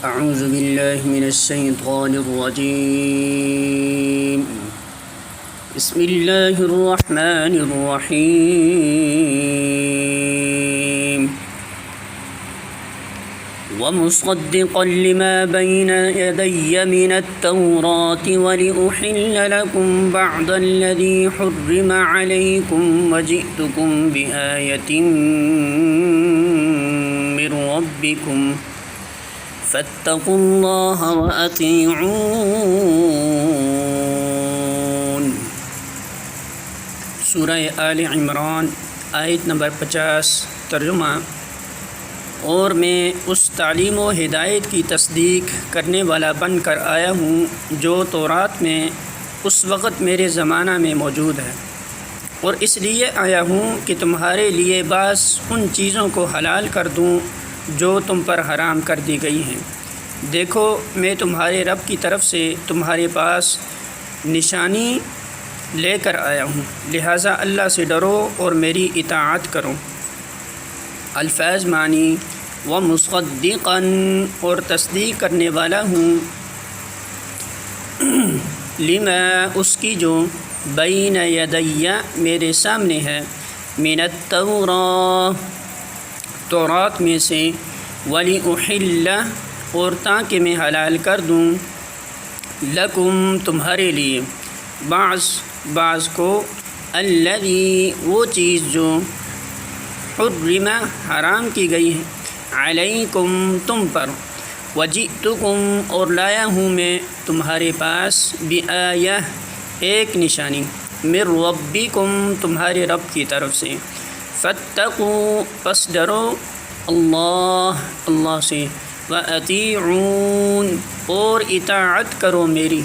اعوذ باللہ من الشیطان الرجیم بسم اللہ الرحمن الرحیم ومصدقا لما بین یدی من التوراة ولأحل لكم بعض الذی حرم علیکم وجئتکم بآیۃ من ربکم فاتقوا اللہ وأطیعون۔ سورہ آل عمران آیت نمبر 50۔ ترجمہ: اور میں اس تعلیم و ہدایت کی تصدیق کرنے والا بن کر آیا ہوں جو تورات میں اس وقت میرے زمانہ میں موجود ہے، اور اس لیے آیا ہوں کہ تمہارے لیے بعض ان چیزوں کو حلال کر دوں جو تم پر حرام کر دی گئی ہیں۔ دیکھو، میں تمہارے رب کی طرف سے تمہارے پاس نشانی لے کر آیا ہوں، لہٰذا اللہ سے ڈرو اور میری اطاعت کرو۔ الفاظ معنی: ومصدقاً، اور تصدیق کرنے والا ہوں، لما، اس کی جو، بین یدی، میرے سامنے ہے، من التوراة، تورات میں سے، وَلِأُحِلَّ، اور تاکہ میں حلال کر دوں، لکم، تمہارے لیے، بعض کو، الذی، وہ چیز جو، حرم، حرام کی گئی ہے، علیکم، تم پر، وجئتکم، اور لایا ہوں میں تمہارے پاس، بآیہ، ایک نشانی، من ربکم، تمہارے رب کی طرف سے، فاتقوا، پس ڈرو، اللہ سے، وأطیعون، اور اطاعت کرو میری۔